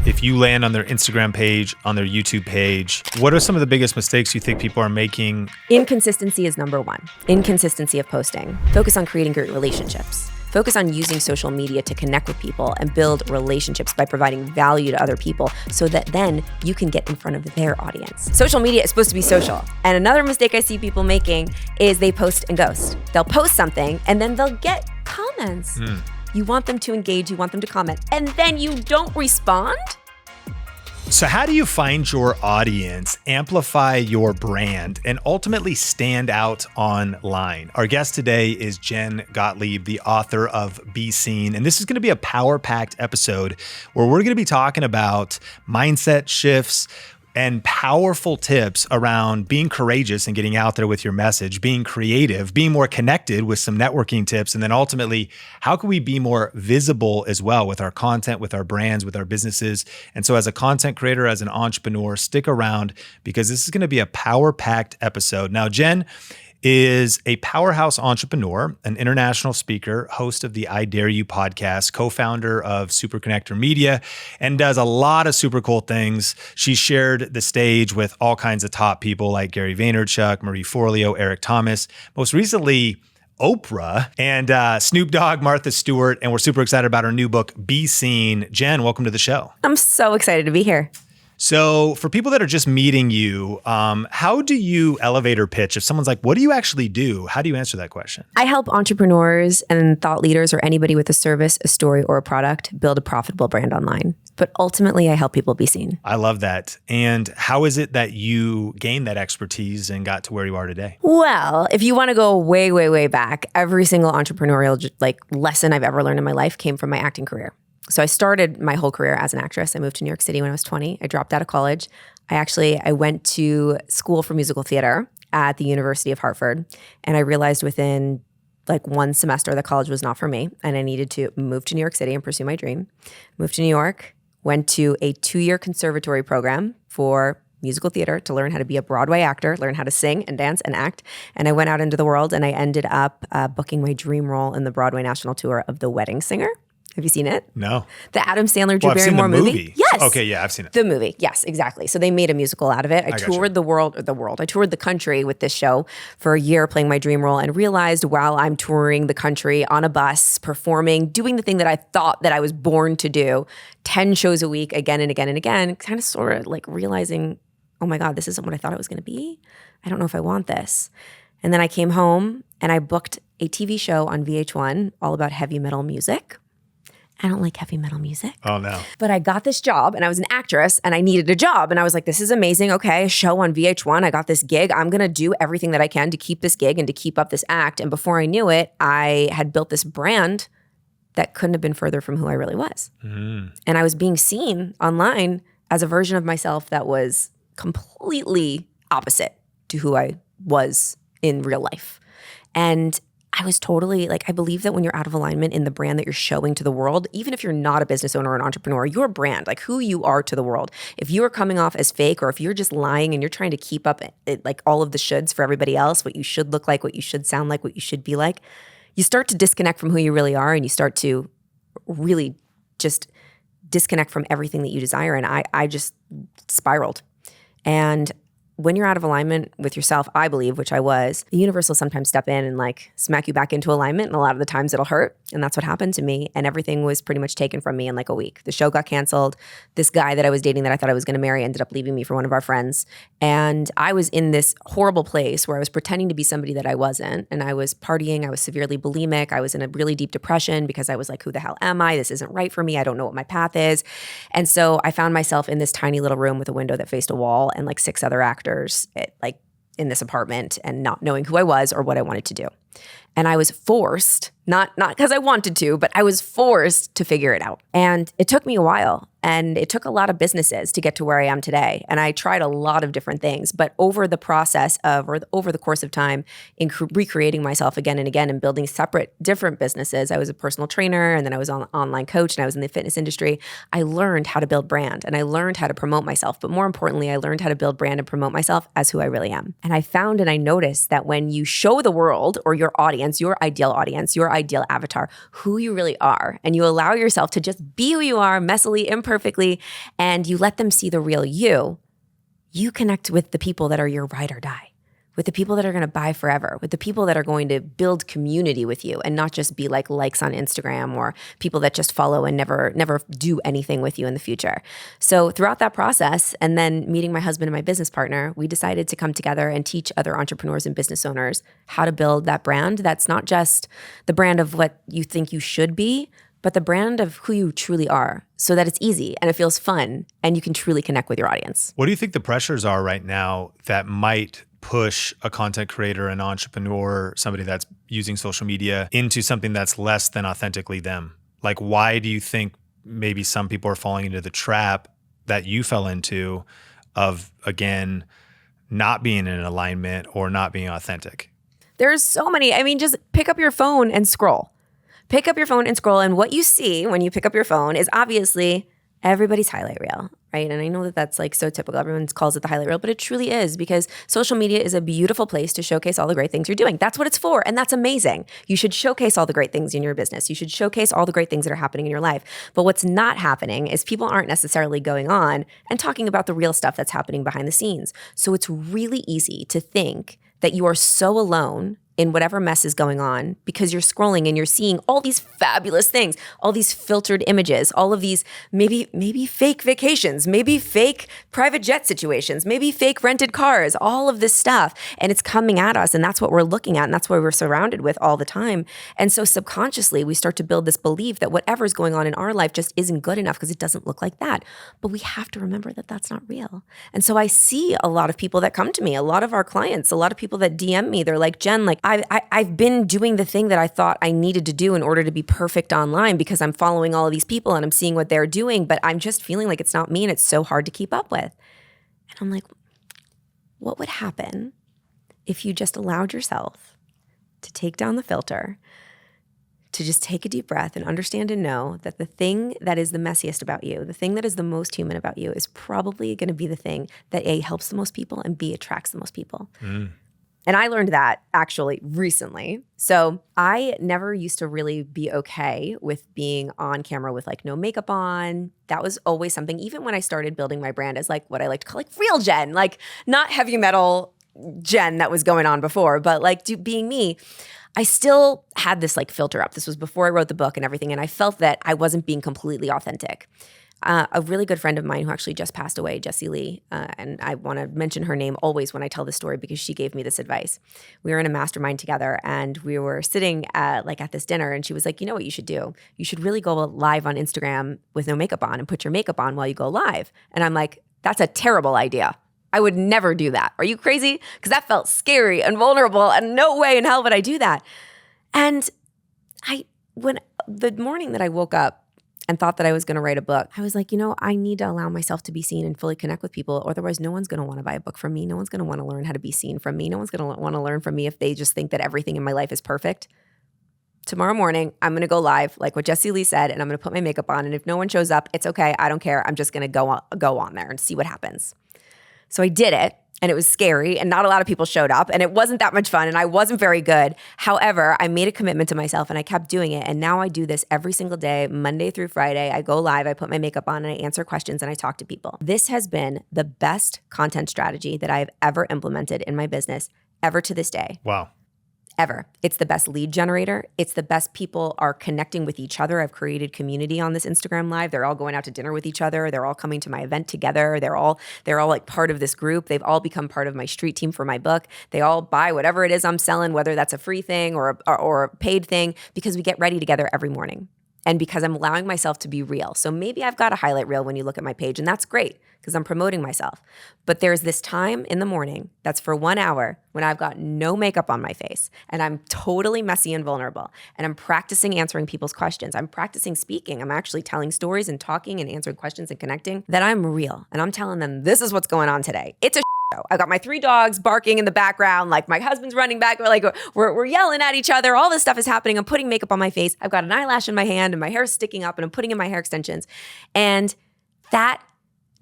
if you land on their Instagram page, on their YouTube page, what are some of the biggest mistakes you think people are making? Inconsistency is number one. Inconsistency of posting. Focus on creating great relationships. Focus on using social media to connect with people and build relationships by providing value to other people so that then you can get in front of their audience. Social media is supposed to be social. And another mistake I see people making is they post and ghost. They'll post something and then they'll get comments. You want them to engage, you want them to comment, and then you don't respond? So how do you find your audience, amplify your brand, and ultimately stand out online? Our guest today is Jen Gottlieb, the author of Be Seen. And this is going to be a power-packed episode where we're going to be talking about mindset shifts and powerful tips around being courageous and getting out there with your message, being creative, being more connected with some networking tips, and then ultimately, how can we be more visible as well with our content, with our brands, with our businesses? And so as a content creator, as an entrepreneur, stick around because this is going to be a power-packed episode. Now, Jen is a powerhouse entrepreneur, an international speaker, host of the I Dare You podcast, co-founder of Super Connector Media, and does a lot of super cool things. She shared the stage with all kinds of top people like Gary Vaynerchuk, Marie Forleo, Eric Thomas, most recently Oprah, and Snoop Dogg, Martha Stewart, and we're super excited about her new book, Be Seen. Jen, welcome to the show. I'm so excited to be here. So for people that are just meeting you, how do you elevator pitch? If someone's like, what do you actually do? How do you answer that question? I help entrepreneurs and thought leaders or anybody with a service, a story, or a product build a profitable brand online. But ultimately, I help people be seen. I love that. And how is it that you gained that expertise and got to where you are today? Well, if you want to go way, way, way back, every single entrepreneurial lesson I've ever learned in my life came from my acting career. So I started my whole career as an actress. I moved to New York City when I was 20. I dropped out of college. I went to school for musical theater at the University of Hartford. And I realized within one semester that college was not for me. And I needed to move to New York City and pursue my dream. Moved to New York, went to a 2-year conservatory program for musical theater to learn how to be a Broadway actor, learn how to sing and dance and act. And I went out into the world and I ended up booking my dream role in the Broadway national tour of The Wedding Singer. Have you seen it? No. The Adam Sandler, Drew I've seen Barrymore the movie? Yes. Okay, yeah, I've seen it. The movie, yes, exactly. So they made a musical out of it. I toured I toured the country with this show for a year playing my dream role and realized while I'm touring the country on a bus, performing, doing the thing that I thought that I was born to do, 10 shows a week again and again and again, kind of sort of realizing, oh my God, this isn't what I thought it was going to be. I don't know if I want this. And then I came home and I booked a TV show on VH1 all about heavy metal music. I don't like heavy metal music. Oh, no. But I got this job and I was an actress and I needed a job. And I was like, this is amazing. Okay, a show on VH1. I got this gig. I'm going to do everything that I can to keep this gig and to keep up this act. And before I knew it, I had built this brand that couldn't have been further from who I really was. And I was being seen online as a version of myself that was completely opposite to who I was in real life. And I was totally I believe that when you're out of alignment in the brand that you're showing to the world, even if you're not a business owner or an entrepreneur, your brand, who you are to the world, if you are coming off as fake or if you're just lying and you're trying to keep up all of the shoulds for everybody else, what you should look like, what you should sound like, what you should be like, you start to disconnect from who you really are and you start to really just disconnect from everything that you desire. And I just spiraled. And when you're out of alignment with yourself, I believe, which I was, the universe will sometimes step in and smack you back into alignment. And a lot of the times it'll hurt. And that's what happened to me. And everything was pretty much taken from me in a week. The show got canceled. This guy that I was dating that I thought I was going to marry ended up leaving me for one of our friends. And I was in this horrible place where I was pretending to be somebody that I wasn't. And I was partying. I was severely bulimic. I was in a really deep depression because I was like, who the hell am I? This isn't right for me. I don't know what my path is. And so I found myself in this tiny little room with a window that faced a wall and 6 other actors in this apartment and not knowing who I was or what I wanted to do. And I was forced, not because I wanted to, but I was forced to figure it out. And it took me a while. And it took a lot of businesses to get to where I am today. And I tried a lot of different things. But over the process of, or over the course of time, in recreating myself again and again and building different businesses, I was a personal trainer and then I was an online coach and I was in the fitness industry. I learned how to build brand and I learned how to promote myself. But more importantly, I learned how to build brand and promote myself as who I really am. And I found and I noticed that when you show the world or your audience, your ideal avatar, who you really are. And you allow yourself to just be who you are, messily, imperfectly, and you let them see the real you. You connect with the people that are your ride or die, with the people that are going to buy forever, with the people that are going to build community with you and not just be like likes on Instagram or people that just follow and never do anything with you in the future. So throughout that process, and then meeting my husband and my business partner, we decided to come together and teach other entrepreneurs and business owners how to build that brand that's not just the brand of what you think you should be, but the brand of who you truly are, so that it's easy and it feels fun and you can truly connect with your audience. What do you think the pressures are right now that might push a content creator, an entrepreneur, somebody that's using social media into something that's less than authentically them? Like, why do you think maybe some people are falling into the trap that you fell into of, again, not being in alignment or not being authentic? There's so many. I mean, just pick up your phone and scroll. Pick up your phone and scroll, and what you see when you pick up your phone is obviously everybody's highlight reel, right? And I know that that's like so typical. Everyone calls it the highlight reel, but it truly is, because social media is a beautiful place to showcase all the great things you're doing. That's what it's for, and that's amazing. You should showcase all the great things in your business. You should showcase all the great things that are happening in your life. But what's not happening is people aren't necessarily going on and talking about the real stuff that's happening behind the scenes. So it's really easy to think that you are so alone in whatever mess is going on because you're scrolling and you're seeing all these fabulous things, all these filtered images, all of these maybe fake vacations, maybe fake private jet situations, maybe fake rented cars, all of this stuff. And it's coming at us, and that's what we're looking at, and that's what we're surrounded with all the time. And so subconsciously, we start to build this belief that whatever's going on in our life just isn't good enough because it doesn't look like that. But we have to remember that that's not real. And so I see a lot of people that come to me, a lot of our clients, a lot of people that DM me, they're like, Jen, like I've been doing the thing that I thought I needed to do in order to be perfect online because I'm following all of these people and I'm seeing what they're doing, but I'm just feeling like it's not me and it's so hard to keep up with. And I'm like, what would happen if you just allowed yourself to take down the filter, to just take a deep breath and understand and know that the thing that is the messiest about you, the thing that is the most human about you is probably going to be the thing that A, helps the most people, and B, attracts the most people. And I learned that actually recently. So I never used to really be okay with being on camera with like no makeup on. That was always something, even when I started building my brand as like what I like to call like real Jen, like not heavy metal Jen that was going on before, but like being me. I still had this like filter up. This was before I wrote the book and everything. And I felt that I wasn't being completely authentic. A really good friend of mine who actually just passed away, Jessie Lee, and I want to mention her name always when I tell this story because she gave me this advice. We were in a mastermind together and we were sitting at this dinner, and she was like, you know what you should do? You should really go live on Instagram with no makeup on and put your makeup on while you go live. And I'm like, that's a terrible idea. I would never do that. Are you crazy? Because that felt scary and vulnerable, and no way in hell would I do that. And when the morning that I woke up and thought that I was going to write a book, I was like, I need to allow myself to be seen and fully connect with people. Otherwise, no one's going to want to buy a book from me. No one's going to want to learn how to be seen from me. No one's going to want to learn from me if they just think that everything in my life is perfect. Tomorrow morning, I'm going to go live, like what Jessie Lee said, and I'm going to put my makeup on. And if no one shows up, it's okay. I don't care. I'm just going to go on there and see what happens. So I did it. And it was scary, and not a lot of people showed up, and it wasn't that much fun, and I wasn't very good. However, I made a commitment to myself, and I kept doing it, and now I do this every single day, Monday through Friday. I go live, I put my makeup on, and I answer questions, and I talk to people. This has been the best content strategy that I've ever implemented in my business, ever to this day. Wow. Ever. It's the best lead generator. It's the best people are connecting with each other. I've created community on this Instagram live. They're all going out to dinner with each other. They're all coming to my event together. They're all like part of this group. They've all become part of my street team for my book. They all buy whatever it is I'm selling, whether that's a free thing or a paid thing, because we get ready together every morning. And because I'm allowing myself to be real. So maybe I've got a highlight reel when you look at my page, and that's great because I'm promoting myself. But there's this time in the morning that's for 1 hour when I've got no makeup on my face and I'm totally messy and vulnerable. And I'm practicing answering people's questions. I'm practicing speaking. I'm actually telling stories and talking and answering questions and connecting, that I'm real. And I'm telling them, this is what's going on today. It's a show. I got my 3 dogs barking in the background, like my husband's running back, we're yelling at each other. All this stuff is happening. I'm putting makeup on my face. I've got an eyelash in my hand and my hair's sticking up and I'm putting in my hair extensions. And that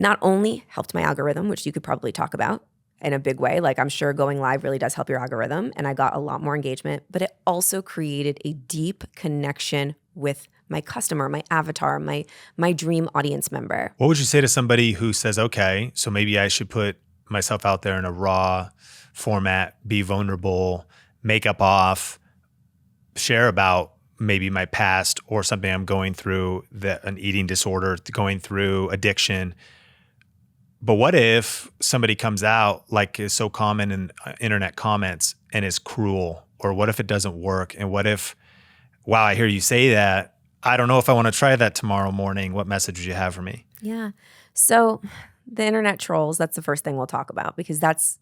not only helped my algorithm, which you could probably talk about, in a big way. Like I'm sure going live really does help your algorithm, and I got a lot more engagement, but it also created a deep connection with my customer, my avatar, my dream audience member. What would you say to somebody who says, okay, so maybe I should put myself out there in a raw format, be vulnerable, makeup off, share about maybe my past or something I'm going through, an eating disorder, going through addiction. But what if somebody comes out like is so common in internet comments and is cruel? Or what if it doesn't work? And what if, wow, I hear you say that. I don't know if I want to try that tomorrow morning. What message do you have for me? Yeah. So the internet trolls, that's the first thing we'll talk about, because that's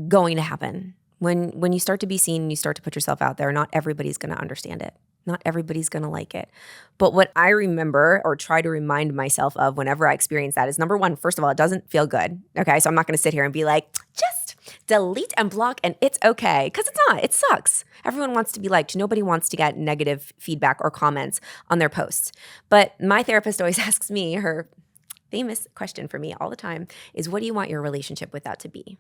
going to happen. When you start to be seen and you start to put yourself out there, not everybody's going to understand it. Not everybody's going to like it. But what I remember or try to remind myself of whenever I experience that is, number one, first of all, it doesn't feel good. Okay. So I'm not going to sit here and be like, just delete and block and it's okay. Because it's not. It sucks. Everyone wants to be liked. Nobody wants to get negative feedback or comments on their posts. But my therapist always asks me, her famous question for me all the time is, what do you want your relationship with that to be?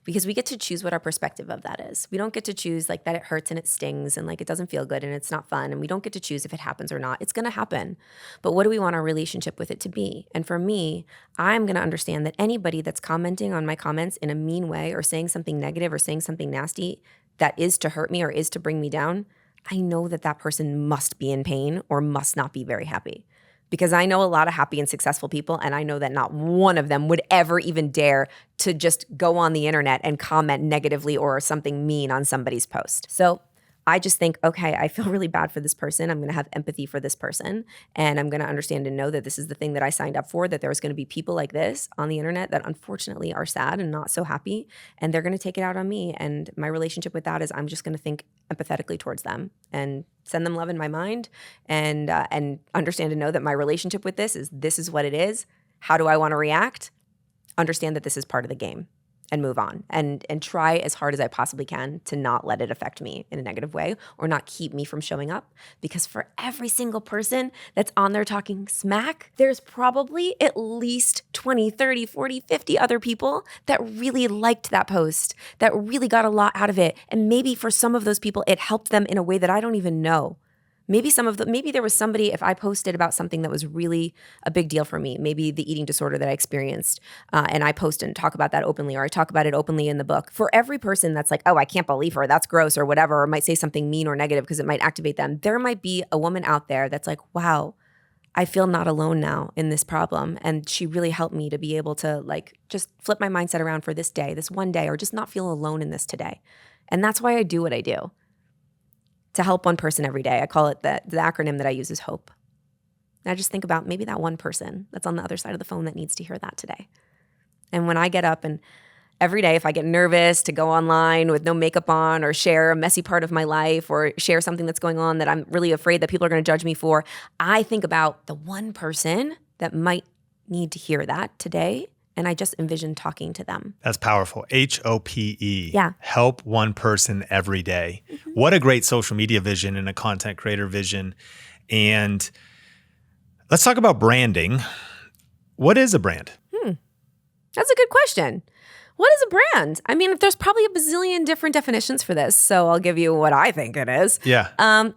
Because we get to choose what our perspective of that is. We don't get to choose like that it hurts and it stings and like it doesn't feel good and it's not fun. And we don't get to choose if it happens or not. It's going to happen. But what do we want our relationship with it to be? And for me, I'm going to understand that anybody that's commenting on my comments in a mean way or saying something negative or saying something nasty that is to hurt me or is to bring me down, I know that that person must be in pain or must not be very happy. Because I know a lot of happy and successful people, and I know that not one of them would ever even dare to just go on the internet and comment negatively or something mean on somebody's post. So I just think, okay, I feel really bad for this person. I'm going to have empathy for this person, and I'm going to understand and know that this is the thing that I signed up for, that there's going to be people like this on the internet that unfortunately are sad and not so happy, and they're going to take it out on me. And my relationship with that is I'm just going to think empathetically towards them and send them love in my mind, and understand and know that my relationship with this is what it is. How do I want to react? Understand that this is part of the game and move on, and try as hard as I possibly can to not let it affect me in a negative way or not keep me from showing up. Because for every single person that's on there talking smack, there's probably at least 20, 30, 40, 50 other people that really liked that post, that really got a lot out of it. And maybe for some of those people, it helped them in a way that I don't even know. Maybe there was somebody, if I posted about something that was really a big deal for me, maybe the eating disorder that I experienced, and I post and talk about that openly, or I talk about it openly in the book. For every person that's like, oh, I can't believe her, that's gross, or whatever, or might say something mean or negative because it might activate them, there might be a woman out there that's like, wow, I feel not alone now in this problem. And she really helped me to be able to like just flip my mindset around for this day, this one day, or just not feel alone in this today. And that's why I do what I do. To help one person every day. I call it the acronym that I use is HOPE. And I just think about maybe that one person that's on the other side of the phone that needs to hear that today. And when I get up and every day, if I get nervous to go online with no makeup on or share a messy part of my life or share something that's going on that I'm really afraid that people are going to judge me for, I think about the one person that might need to hear that today. And I just envision talking to them. That's powerful. HOPE. Yeah. Help one person every day. Mm-hmm. What a great social media vision and a content creator vision. And let's talk about branding. What is a brand? That's a good question. What is a brand? I mean, there's probably a bazillion different definitions for this. So I'll give you what I think it is. Yeah.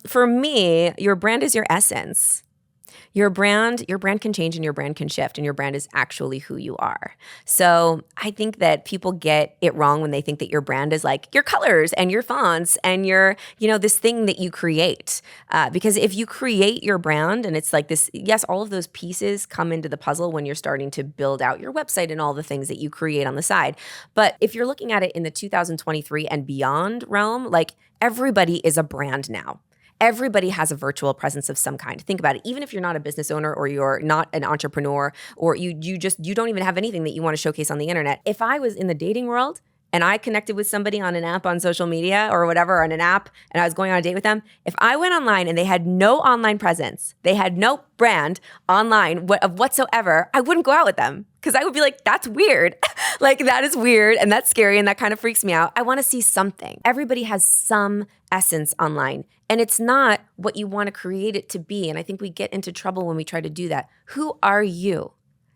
For me, your brand is your essence. Your brand can change and your brand can shift, and your brand is actually who you are. So I think that people get it wrong when they think that your brand is like your colors and your fonts and your, this thing that you create. Because if you create your brand and it's like this, yes, all of those pieces come into the puzzle when you're starting to build out your website and all the things that you create on the side. But if you're looking at it in the 2023 and beyond realm, like everybody is a brand now. Everybody has a virtual presence of some kind. Think about it. Even if you're not a business owner or you're not an entrepreneur or you don't even have anything that you want to showcase on the internet. If I was in the dating world and I connected with somebody on an app on social media or whatever on an app and I was going on a date with them, if I went online and they had no online presence, they had no brand online of whatsoever, I wouldn't go out with them because I would be like, that's weird. Like that is weird and that's scary and that kind of freaks me out. I want to see something. Everybody has some essence online and it's not what you want to create it to be. And I think we get into trouble when we try to do that. Who are you?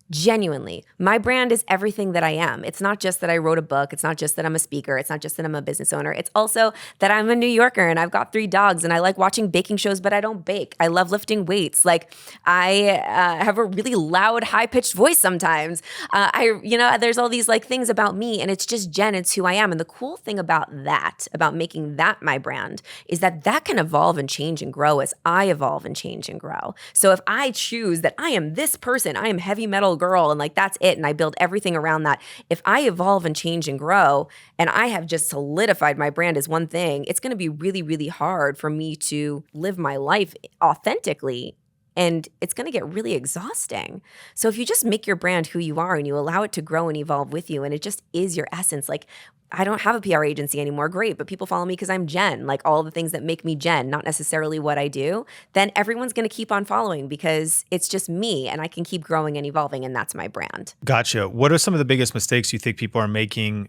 Genuinely, my brand is everything that I am. It's not just that I wrote a book. It's not just that I'm a speaker. It's not just that I'm a business owner. It's also that I'm a New Yorker and I've got 3 dogs and I like watching baking shows, but I don't bake. I love lifting weights. Like I have a really loud, high-pitched voice sometimes. There's all these like things about me, and it's just Jen. It's who I am. And the cool thing about that, about making that my brand, is that that can evolve and change and grow as I evolve and change and grow. So if I choose that I am this person, I am heavy metal girl, and like that's it, and I build everything around that. If I evolve and change and grow, and I have just solidified my brand as one thing, it's going to be really, really hard for me to live my life authentically. And it's going to get really exhausting. So if you just make your brand who you are and you allow it to grow and evolve with you, and it just is your essence, like I don't have a PR agency anymore, great, but people follow me because I'm Jen, like all the things that make me Jen, not necessarily what I do, then everyone's going to keep on following because it's just me and I can keep growing and evolving, and that's my brand. Gotcha. What are some of the biggest mistakes you think people are making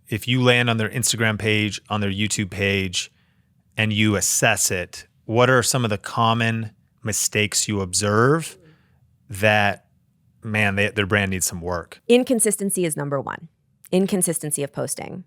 if you land on their Instagram page, on their YouTube page, and you assess it? What are some of the common mistakes you observe that, man, their brand needs some work? Inconsistency is number one. Inconsistency of posting.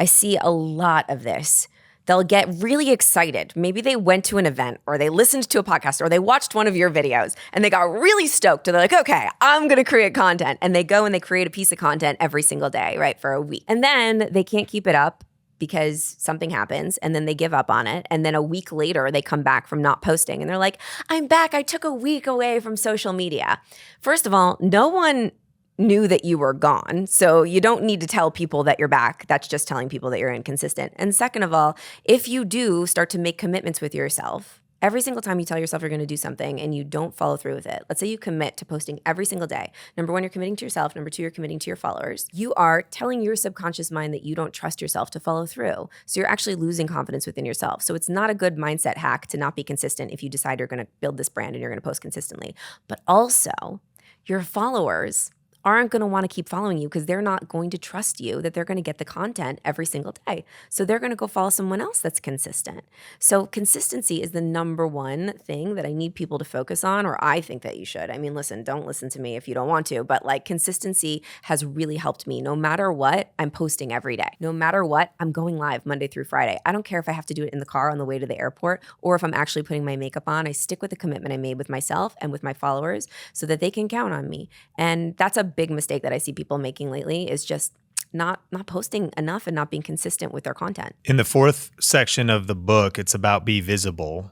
I see a lot of this. They'll get really excited. Maybe they went to an event or they listened to a podcast or they watched one of your videos and they got really stoked. And they're like, okay, I'm going to create content. And they go and they create a piece of content every single day, right, for a week. And then they can't keep it up because something happens and then they give up on it. And then a week later, they come back from not posting and they're like, I'm back. I took a week away from social media. First of all, no one knew that you were gone. So you don't need to tell people that you're back. That's just telling people that you're inconsistent. And second of all, if you do start to make commitments with yourself, every single time you tell yourself you're going to do something and you don't follow through with it, let's say you commit to posting every single day. Number one, you're committing to yourself. Number two, you're committing to your followers. You are telling your subconscious mind that you don't trust yourself to follow through. So you're actually losing confidence within yourself. So it's not a good mindset hack to not be consistent if you decide you're going to build this brand and you're going to post consistently. But also, your followers aren't going to want to keep following you because they're not going to trust you that they're going to get the content every single day. So they're going to go follow someone else that's consistent. So consistency is the number one thing that I need people to focus on, or I think that you should. I mean, listen, don't listen to me if you don't want to, but like consistency has really helped me. No matter what, I'm posting every day. No matter what, I'm going live Monday through Friday. I don't care if I have to do it in the car on the way to the airport or if I'm actually putting my makeup on. I stick with the commitment I made with myself and with my followers so that they can count on me. And that's a big mistake that I see people making lately, is just not posting enough and not being consistent with their content. In the 4th section of the book, it's about be visible,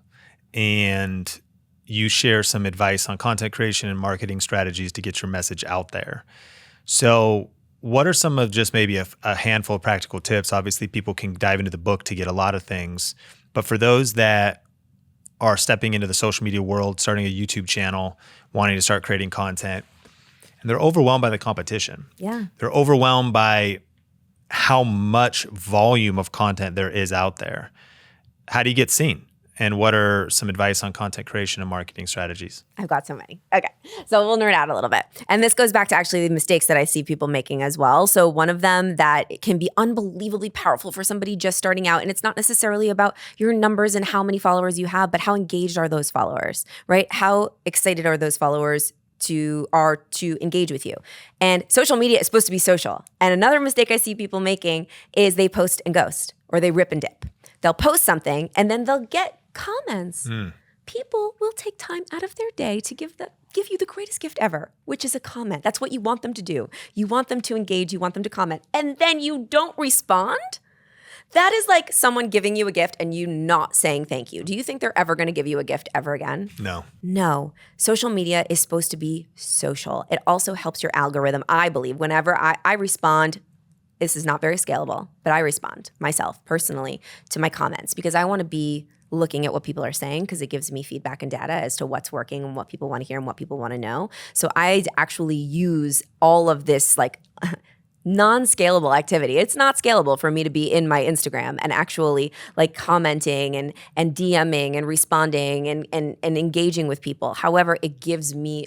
and you share some advice on content creation and marketing strategies to get your message out there. So what are some of just maybe a handful of practical tips? Obviously, people can dive into the book to get a lot of things, but for those that are stepping into the social media world, starting a YouTube channel, wanting to start creating content, and they're overwhelmed by the competition. Yeah. They're overwhelmed by how much volume of content there is out there. How do you get seen? And what are some advice on content creation and marketing strategies? I've got so many. Okay. So we'll nerd out a little bit. And this goes back to actually the mistakes that I see people making as well. So one of them that can be unbelievably powerful for somebody just starting out, and it's not necessarily about your numbers and how many followers you have, but how engaged are those followers, right? How excited are those followers to engage with you? And social media is supposed to be social. And another mistake I see people making is they post and ghost, or they rip and dip. They'll post something and then they'll get comments. People will take time out of their day to give you the greatest gift ever, which is a comment. That's what you want them to do. You want them to engage, you want them to comment, and then you don't respond. That is like someone giving you a gift and you not saying thank you. Do you think they're ever going to give you a gift ever again? No. No. Social media is supposed to be social. It also helps your algorithm, I believe. Whenever I respond, this is not very scalable, but I respond myself personally to my comments because I want to be looking at what people are saying because it gives me feedback and data as to what's working and what people want to hear and what people want to know. So I actually use all of this like non-scalable activity. It's not scalable for me to be in my Instagram and actually like commenting and DMing and responding and engaging with people. However, it gives me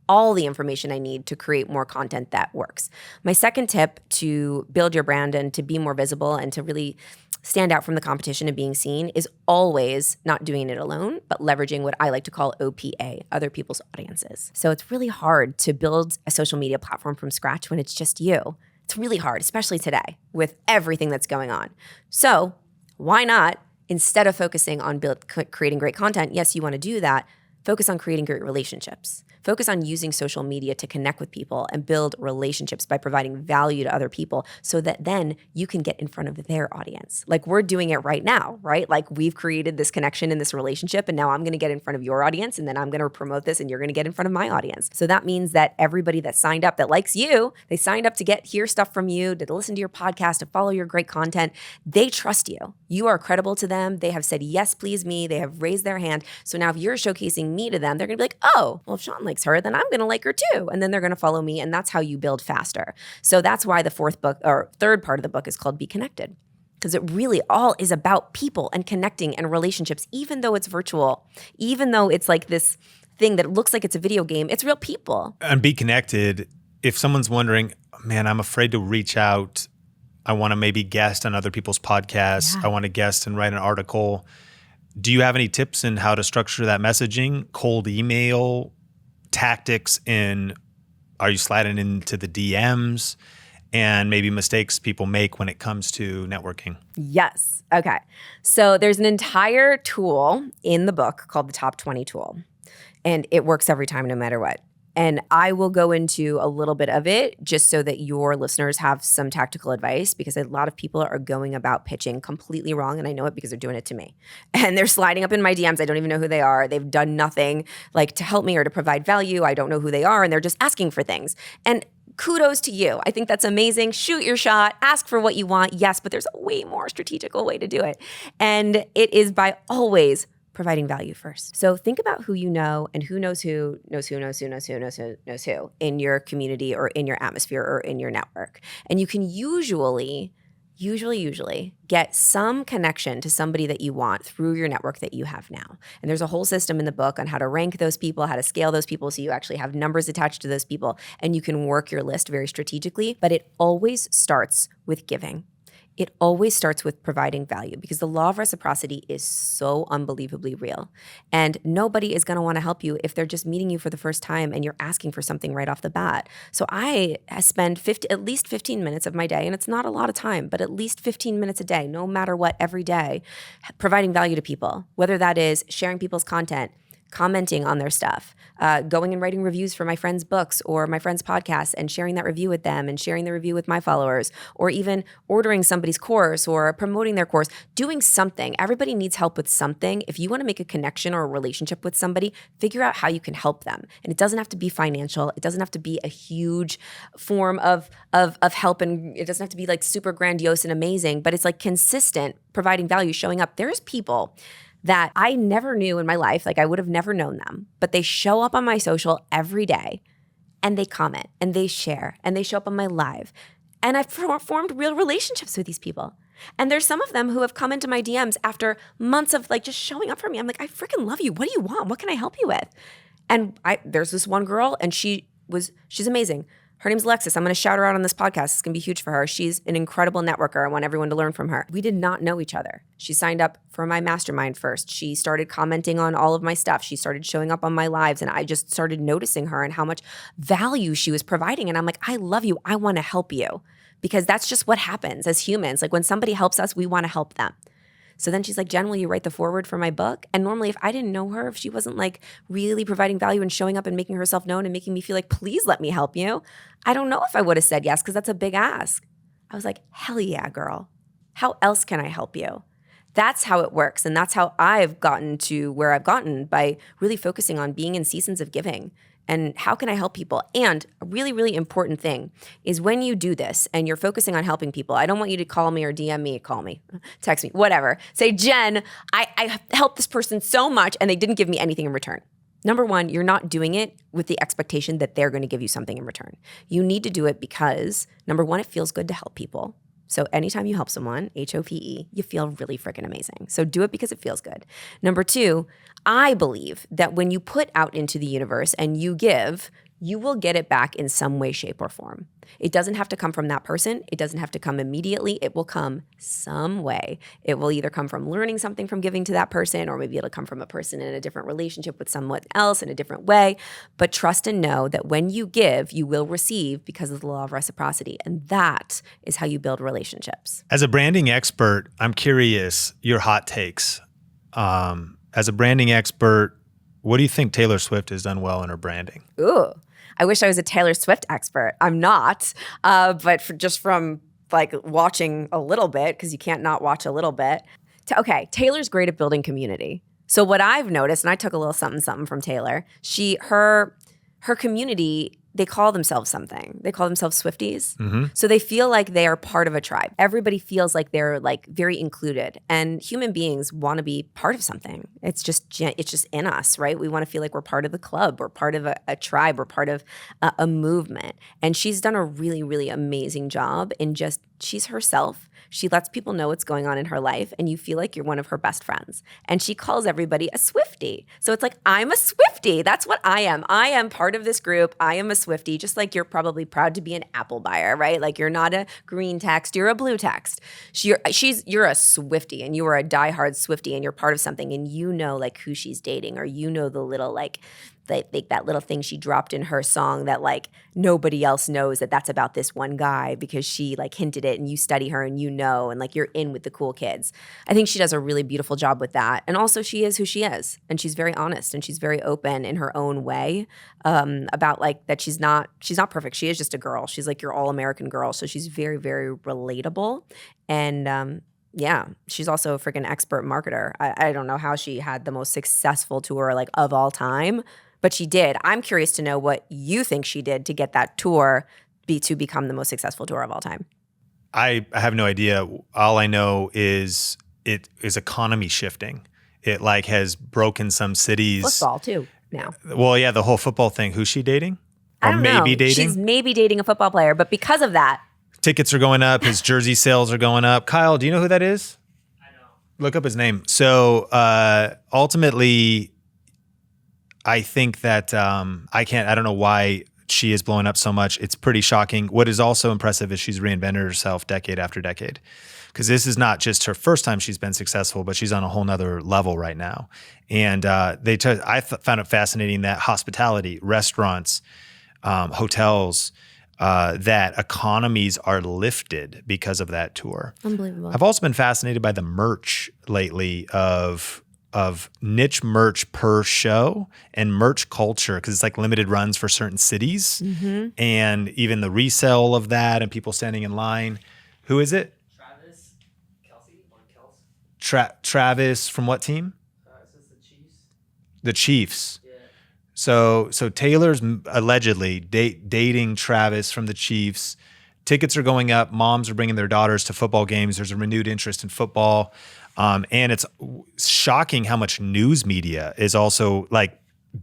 all the information I need to create more content that works. My second tip to build your brand and to be more visible and to really stand out from the competition and being seen is always not doing it alone, but leveraging what I like to call OPA, other people's audiences. So it's really hard to build a social media platform from scratch when it's just you. It's really hard, especially today with everything that's going on. So why not, instead of focusing on creating great content, yes, you want to do that, focus on creating great relationships. Focus on using social media to connect with people and build relationships by providing value to other people so that then you can get in front of their audience. Like we're doing it right now, right? Like we've created this connection in this relationship and now I'm going to get in front of your audience and then I'm going to promote this and you're going to get in front of my audience. So that means that everybody that signed up that likes you, they signed up to hear stuff from you, to listen to your podcast, to follow your great content. They trust you. You are credible to them. They have said, yes, please me. They have raised their hand. So now if you're showcasing me to them, they're going to be like, oh, well, if Sean likes her, then I'm going to like her too. And then they're going to follow me. And that's how you build faster. So that's why the third part of the book is called Be Connected. Because it really all is about people and connecting and relationships, even though it's virtual, even though it's like this thing that looks like it's a video game, it's real people. And Be Connected, if someone's wondering, man, I'm afraid to reach out. I want to maybe guest on other people's podcasts. I want to guest and write an article. Do you have any tips in how to structure that messaging? Cold email, tactics are you sliding into the DMs, and maybe mistakes people make when it comes to networking? Yes. Okay. So there's an entire tool in the book called the Top 20 Tool, and it works every time, no matter what. And I will go into a little bit of it just so that your listeners have some tactical advice, because a lot of people are going about pitching completely wrong. And I know it because they're doing it to me. And they're sliding up in my DMs. I don't even know who they are. They've done nothing like to help me or to provide value. I don't know who they are. And they're just asking for things. And kudos to you. I think that's amazing. Shoot your shot. Ask for what you want. Yes, but there's a way more strategical way to do it. And it is by always providing value first. So think about who you know and who knows who in your community or in your atmosphere or in your network. And you can usually get some connection to somebody that you want through your network that you have now. And there's a whole system in the book on how to rank those people, how to scale those people so you actually have numbers attached to those people and you can work your list very strategically. But it always starts with giving. It always starts with providing value because the law of reciprocity is so unbelievably real. And nobody is going to want to help you if they're just meeting you for the first time and you're asking for something right off the bat. So I spend at least 15 minutes of my day, and it's not a lot of time, but at least 15 minutes a day, no matter what, every day, providing value to people, whether that is sharing people's content, commenting on their stuff, going and writing reviews for my friends' books or my friends' podcasts and sharing that review with them and sharing the review with my followers, or even ordering somebody's course or promoting their course, doing something. Everybody needs help with something. If you want to make a connection or a relationship with somebody, figure out how you can help them. And it doesn't have to be financial. It doesn't have to be a huge form of help, and it doesn't have to be like super grandiose and amazing, but it's like consistent, providing value, showing up. There's people that I never knew in my life, like I would have never known them, but they show up on my social every day and they comment and they share and they show up on my live. And I've formed real relationships with these people. And there's some of them who have come into my DMs after months of like just showing up for me. I'm like, I freaking love you. What do you want? What can I help you with? And there's this one girl and she's amazing. Her name's Alexis. I'm going to shout her out on this podcast. It's going to be huge for her. She's an incredible networker. I want everyone to learn from her. We did not know each other. She signed up for my mastermind first. She started commenting on all of my stuff. She started showing up on my lives, and I just started noticing her and how much value she was providing. And I'm like, I love you. I want to help you, because that's just what happens as humans. Like when somebody helps us, we want to help them. So then she's like, Jen, will you write the foreword for my book? And normally if I didn't know her, if she wasn't like really providing value and showing up and making herself known and making me feel like, please let me help you, I don't know if I would have said yes, because that's a big ask. I was like, hell yeah, girl. How else can I help you? That's how it works. And that's how I've gotten to where I've gotten, by really focusing on being in seasons of giving. And how can I help people? And a really, really important thing is when you do this and you're focusing on helping people, I don't want you to call me or DM me, call me, text me, whatever. Say, Jen, I helped this person so much and they didn't give me anything in return. Number one, you're not doing it with the expectation that they're going to give you something in return. You need to do it because, number one, it feels good to help people. So anytime you help someone, HOPE, you feel really freaking amazing. So do it because it feels good. Number two, I believe that when you put out into the universe and you give, you will get it back in some way, shape, or form. It doesn't have to come from that person. It doesn't have to come immediately. It will come some way. It will either come from learning something from giving to that person, or maybe it'll come from a person in a different relationship with someone else in a different way. But trust and know that when you give, you will receive because of the law of reciprocity. And that is how you build relationships. As a branding expert, I'm curious your hot takes. As a branding expert, what do you think Taylor Swift has done well in her branding? Ooh, I wish I was a Taylor Swift expert. I'm not, but just from like watching a little bit, because you can't not watch a little bit. Okay, Taylor's great at building community. So what I've noticed, and I took a little something from Taylor, her community, they call themselves something. They call themselves Swifties. Mm-hmm. So they feel like they are part of a tribe. Everybody feels like they're like very included. And human beings want to be part of something. It's just in us, right? We want to feel like we're part of the club. We're part of a tribe. We're part of a movement. And she's done a really, really amazing job in just, she's herself. She lets people know what's going on in her life, and you feel like you're one of her best friends. And she calls everybody a Swiftie. So it's like, I'm a Swiftie. That's what I am. I am part of this group. I am a Swiftie, just like you're probably proud to be an Apple buyer, right? Like you're not a green text, you're a blue text. You're a Swiftie, and you are a diehard Swiftie, and you're part of something, and you know like who she's dating, or you know the little like that little thing she dropped in her song that like nobody else knows that's about this one guy because she like hinted it, and you study her and you know, and like you're in with the cool kids. I think she does a really beautiful job with that. And also she is who she is, and she's very honest, and she's very open in her own way about like that she's not perfect. She is just a girl. She's like your all-American girl. So she's very, very relatable. And yeah, she's also a freaking expert marketer. I don't know how she had the most successful tour like of all time, but she did. I'm curious to know what you think she did to get that tour to become the most successful tour of all time. I have no idea. All I know is it is economy shifting. It like has broken some cities. Football too now. Well, yeah, the whole football thing. Who's she dating? I don't know. Maybe dating? She's maybe dating a football player, but because of that, tickets are going up. His jersey sales are going up. Kyle, do you know who that is? I know. Look up his name. So ultimately, I think that I don't know why she is blowing up so much. It's pretty shocking. What is also impressive is she's reinvented herself decade after decade. Because this is not just her first time she's been successful, but she's on a whole nother level right now. And I found it fascinating that hospitality, restaurants, hotels, that economies are lifted because of that tour. Unbelievable. I've also been fascinated by the merch lately of niche merch per show and merch culture, because it's like limited runs for certain cities, and even the resale of that and people standing in line. Who is it? Travis Kelsey. Travis from what team? Is this the Chiefs? The Chiefs. Yeah. So Taylor's allegedly dating Travis from the Chiefs. Tickets are going up. Moms are bringing their daughters to football games. There's a renewed interest in football. And it's shocking how much news media is also like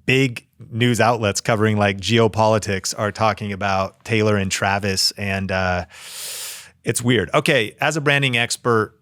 big news outlets covering like geopolitics are talking about Taylor and Travis. And it's weird. Okay, as a branding expert,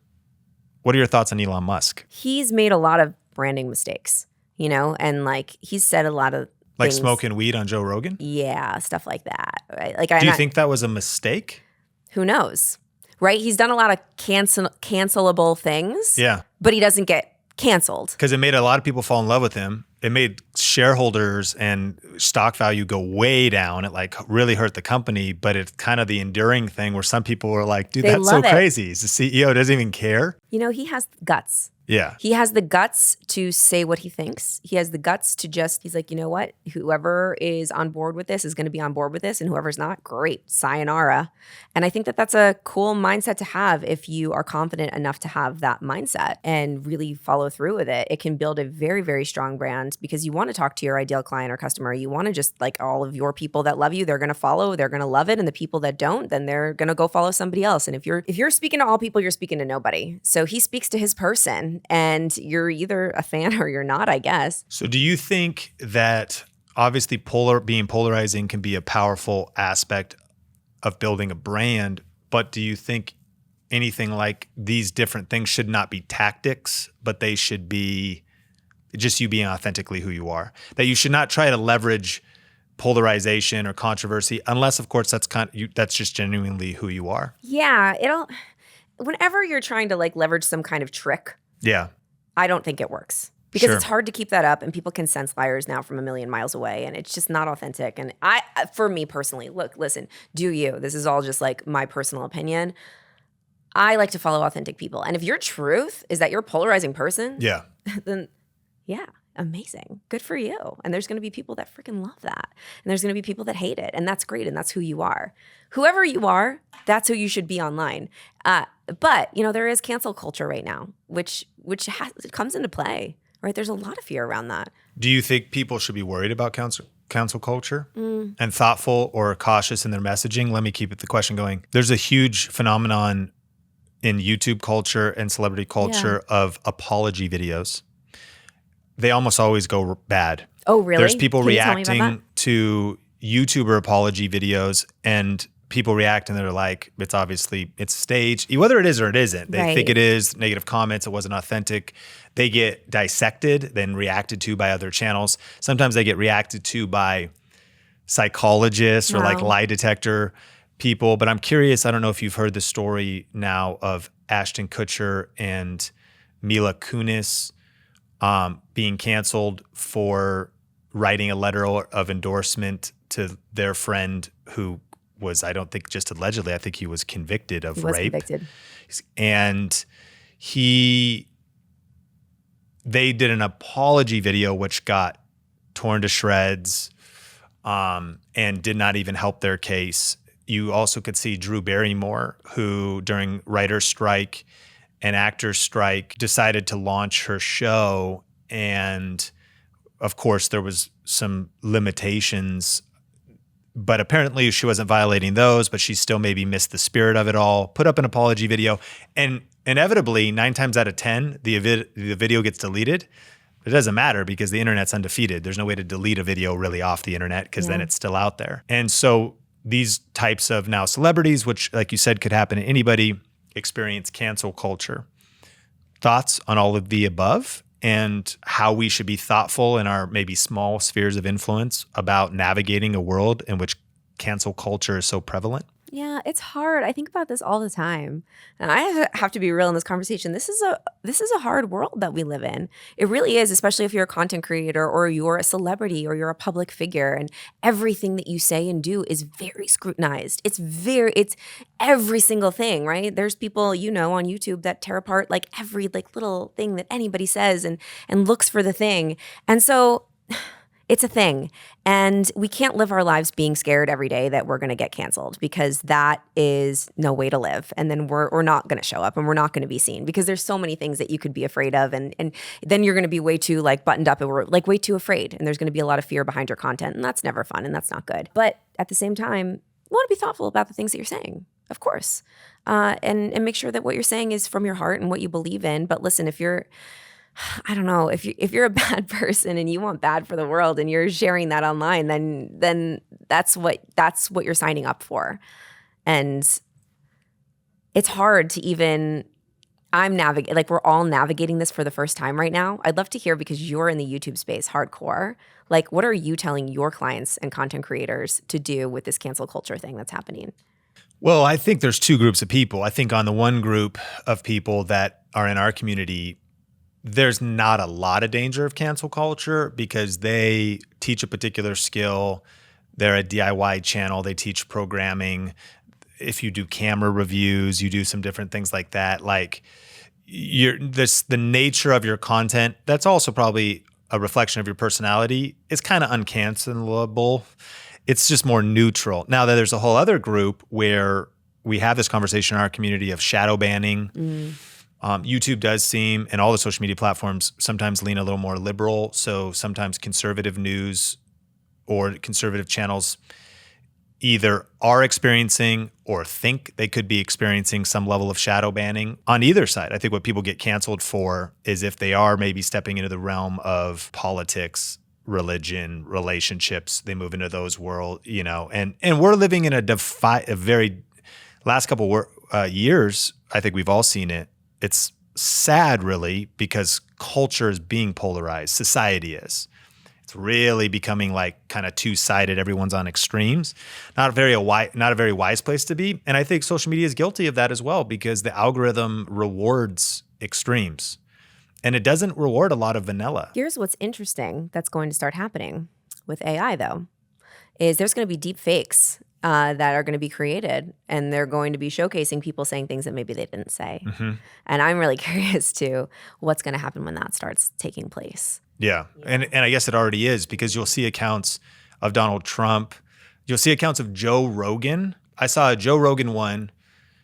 what are your thoughts on Elon Musk? He's made a lot of branding mistakes, and like he's said a lot of like things. Smoking weed on Joe Rogan? Yeah, stuff like that. Right? Like, do you think that was a mistake? Who knows? Right? He's done a lot of cancelable things. Yeah. But he doesn't get canceled. Because it made a lot of people fall in love with him. It made shareholders and stock value go way down. It like really hurt the company, but it's kind of the enduring thing where some people were like, dude, that's so crazy. He's the CEO, doesn't even care. He has guts. Yeah. He has the guts to say what he thinks. He has the guts to he's like, you know what? Whoever is on board with this is going to be on board with this. And whoever's not, great, sayonara. And I think that that's a cool mindset to have if you are confident enough to have that mindset and really follow through with it. It can build a very, very strong brand because you want to talk to your ideal client or customer. You want to just like all of your people that love you, they're going to follow, they're going to love it. And the people that don't, then they're going to go follow somebody else. And if you're speaking to all people, you're speaking to nobody. So he speaks to his person. And you're either a fan or you're not, I guess. So do you think that obviously being polarizing can be a powerful aspect of building a brand, but do you think anything like these different things should not be tactics, but they should be just you being authentically who you are? That you should not try to leverage polarization or controversy, unless of course that's just genuinely who you are. Yeah, whenever you're trying to like leverage some kind of trick, Yeah. I don't think it works. Because Sure. it's hard to keep that up, and people can sense liars now from a million miles away, and it's just not authentic. And for me personally, listen, do you? This is all just like my personal opinion. I like to follow authentic people. And if your truth is that you're a polarizing person, Yeah. then yeah, amazing. Good for you. And there's going to be people that freaking love that. And there's going to be people that hate it. And that's great. And that's who you are. Whoever you are, that's who you should be online. But, there is cancel culture right now, which it comes into play, right? There's a lot of fear around that. Do you think people should be worried about cancel culture and thoughtful or cautious in their messaging? Let me keep the question going. There's a huge phenomenon in YouTube culture and celebrity culture of apology videos. They almost always go bad. Oh, really? There's people Can you tell me about reacting that? to YouTuber apology videos, and people react and they're like, it's staged, whether it is or it isn't. They think it is, negative comments, it wasn't authentic. They get dissected, then reacted to by other channels. Sometimes they get reacted to by psychologists or like lie detector people. But I'm curious, I don't know if you've heard the story now of Ashton Kutcher and Mila Kunis being canceled for writing a letter of endorsement to their friend who was, I don't think just allegedly, I think he was convicted of rape. Convicted. And they did an apology video which got torn to shreds and did not even help their case. You also could see Drew Barrymore, who during writer's strike and actor's strike decided to launch her show. And of course, there was some limitations, but apparently she wasn't violating those, but she still maybe missed the spirit of it all, put up an apology video. And inevitably, 9 times out of 10, the video gets deleted. It doesn't matter because the internet's undefeated. There's no way to delete a video really off the internet because then it's still out there. And so these types of now celebrities, which like you said, could happen to anybody, experience cancel culture. Thoughts on all of the above and how we should be thoughtful in our maybe small spheres of influence about navigating a world in which cancel culture is so prevalent? Yeah, it's hard. I think about this all the time. And I have to be real in this conversation. This is a hard world that we live in. It really is, especially if you're a content creator or you're a celebrity or you're a public figure, and everything that you say and do is very scrutinized. It's every single thing, right? There's people, on YouTube that tear apart like every little thing that anybody says and looks for the thing. And so it's a thing. And we can't live our lives being scared every day that we're going to get canceled, because that is no way to live. And then we're not going to show up and we're not going to be seen, because there's so many things that you could be afraid of. And then you're going to be way too buttoned up and we're way too afraid. And there's going to be a lot of fear behind your content. And that's never fun and that's not good. But at the same time, you want to be thoughtful about the things that you're saying, of course. And make sure that what you're saying is from your heart and what you believe in. But listen, if you're a bad person and you want bad for the world and you're sharing that online, then that's what you're signing up for. And it's hard to even, we're all navigating this for the first time right now. I'd love to hear, because you're in the YouTube space hardcore, what are you telling your clients and content creators to do with this cancel culture thing that's happening? Well, I think there's 2 groups of people. I think on the one group of people that are in our community, there's not a lot of danger of cancel culture because they teach a particular skill. They're a DIY channel. They teach programming. If you do camera reviews, you do some different things like that. The nature of your content, that's also probably a reflection of your personality, is kind of uncancelable. It's just more neutral. Now that there's a whole other group where we have this conversation in our community of shadow banning. YouTube does seem, and all the social media platforms sometimes lean a little more liberal. So sometimes conservative news or conservative channels either are experiencing or think they could be experiencing some level of shadow banning on either side. I think what people get canceled for is if they are maybe stepping into the realm of politics, religion, relationships, they move into those world, and we're living in a very last couple years. I think we've all seen it. It's sad, really, because culture is being polarized. Society is. It's really becoming like kind of two-sided. Everyone's on extremes. Not a very wise place to be. And I think social media is guilty of that as well because the algorithm rewards extremes. And it doesn't reward a lot of vanilla. Here's what's interesting that's going to start happening with AI, though, is there's going to be deep fakes that are going to be created, and they're going to be showcasing people saying things that maybe they didn't say. And I'm really curious to what's going to happen when that starts taking place. Yeah. And I guess it already is because you'll see accounts of Donald Trump. You'll see accounts of Joe Rogan. I saw a Joe Rogan one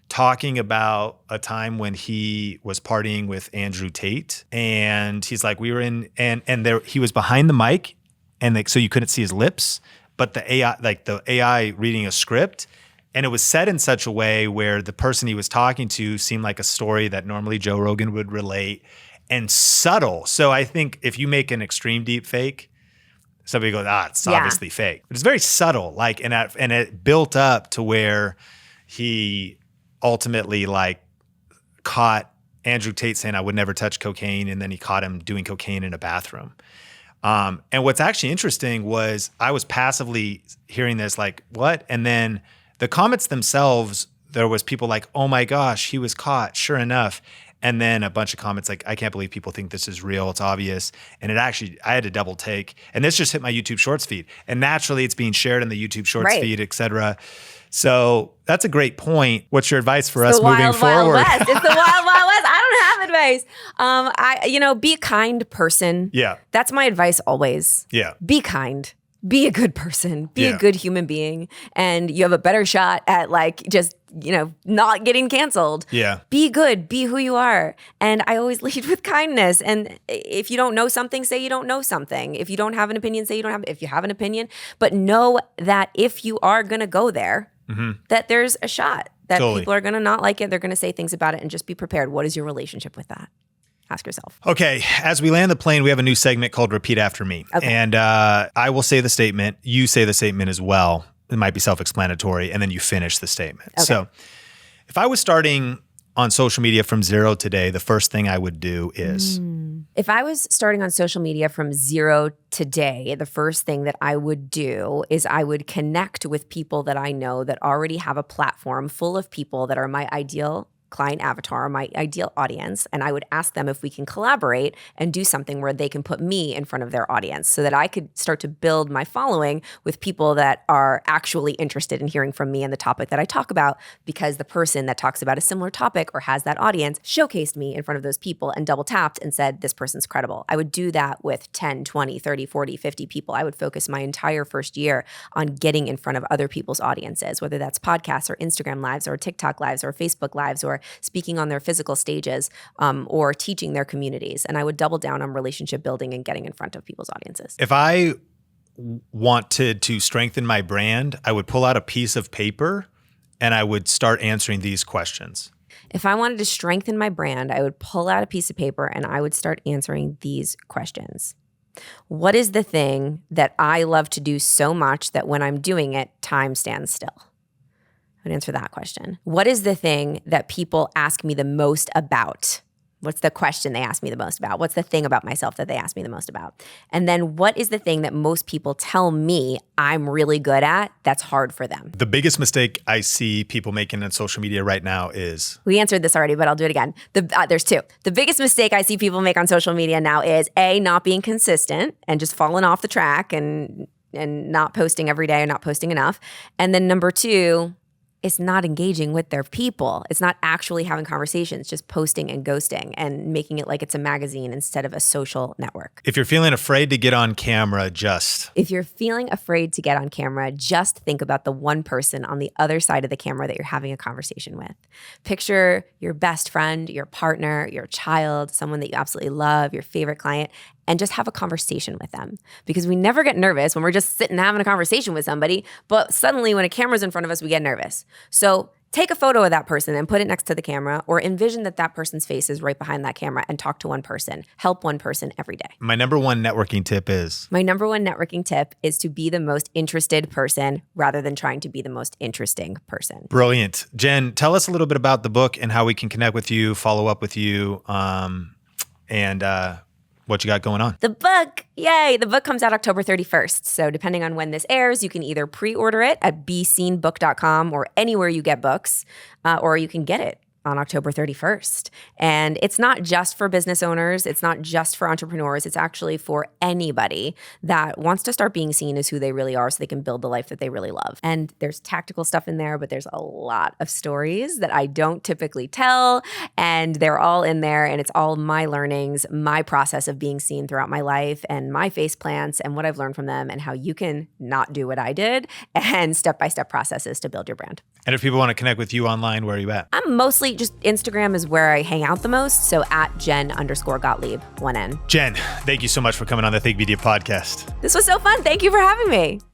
talking about a time when he was partying with Andrew Tate. And he's like, we were in, and there he was behind the mic, and so you couldn't see his lips, but the AI reading a script. And it was said in such a way where the person he was talking to seemed like a story that normally Joe Rogan would relate, and subtle. So I think if you make an extreme deep fake, somebody goes, it's obviously fake. But it's very subtle, like, and it built up to where he ultimately like caught Andrew Tate saying, I would never touch cocaine. And then he caught him doing cocaine in a bathroom. And what's actually interesting was I was passively hearing this like, what? And then the comments themselves, there was people like, oh my gosh, he was caught, sure enough. And then a bunch of comments like, I can't believe people think this is real. It's obvious. And it actually, I had to double take. And this just hit my YouTube Shorts feed. And naturally, it's being shared in the YouTube Shorts feed, et cetera. So that's a great point. What's your advice for us moving forward? Wild West. It's the wild, wild west. I don't have advice. Be a kind person. Yeah. That's my advice always. Yeah. Be kind. Be a good person. Be a good human being. And you have a better shot at not getting canceled. Yeah. Be good. Be who you are. And I always lead with kindness. And if you don't know something, say you don't know something. If you don't have an opinion, say you don't have. If you have an opinion, but know that if you are going to go there, that there's a shot that people are going to not like it. They're going to say things about it, and just be prepared. What is your relationship with that? Ask yourself. Okay. As we land the plane, we have a new segment called Repeat After Me. Okay. And I will say the statement. You say the statement as well. It might be self-explanatory. And then you finish the statement. Okay. So if I was starting on social media from zero today, the first thing I would do is... If I was starting on social media from zero today, the first thing that I would do is I would connect with people that I know that already have a platform full of people that are my ideal client avatar, my ideal audience, and I would ask them if we can collaborate and do something where they can put me in front of their audience so that I could start to build my following with people that are actually interested in hearing from me and the topic that I talk about, because the person that talks about a similar topic or has that audience showcased me in front of those people and double tapped and said, this person's credible. I would do that with 10, 20, 30, 40, 50 people. I would focus my entire first year on getting in front of other people's audiences, whether that's podcasts or Instagram lives or TikTok lives or Facebook lives or speaking on their physical stages or teaching their communities. And I would double down on relationship building and getting in front of people's audiences. If I wanted to strengthen my brand, I would pull out a piece of paper and I would start answering these questions. If I wanted to strengthen my brand, I would pull out a piece of paper and I would start answering these questions. What is the thing that I love to do so much that when I'm doing it, time stands still? I would answer that question. What is the thing that people ask me the most about? What's the question they ask me the most about? What's the thing about myself that they ask me the most about? And then what is the thing that most people tell me I'm really good at that's hard for them? The biggest mistake I see people making on social media right now is... We answered this already, but I'll do it again. There's two. The biggest mistake I see people make on social media now is A, not being consistent and just falling off the track and not posting every day or not posting enough. And then number two, it's not engaging with their people. It's not actually having conversations, just posting and ghosting and making it like it's a magazine instead of a social network. If you're feeling afraid to get on camera, If you're feeling afraid to get on camera, just think about the one person on the other side of the camera that you're having a conversation with. Picture your best friend, your partner, your child, someone that you absolutely love, your favorite client, and just have a conversation with them. Because we never get nervous when we're just sitting having a conversation with somebody, but suddenly when a camera's in front of us, we get nervous. So take a photo of that person and put it next to the camera, or envision that that person's face is right behind that camera and talk to one person. Help one person every day. My number one networking tip is? My number one networking tip is to be the most interested person rather than trying to be the most interesting person. Brilliant. Jen, tell us a little bit about the book and how we can connect with you, follow up with you, and What you got going on? The book, yay! The book comes out October 31st. So depending on when this airs, you can either pre-order it at beseenbook.com or anywhere you get books, or you can get it on October 31st. And it's not just for business owners. It's not just for entrepreneurs. It's actually for anybody that wants to start being seen as who they really are so they can build the life that they really love. And there's tactical stuff in there, but there's a lot of stories that I don't typically tell. And they're all in there. And it's all my learnings, my process of being seen throughout my life and my face plants and what I've learned from them and how you can not do what I did and step-by-step processes to build your brand. And if people want to connect with you online, where are you at? I'm mostly just Instagram is where I hang out the most. So at Jen_Gottlieb, 1N. Jen, thank you so much for coming on the Think Media podcast. This was so fun. Thank you for having me.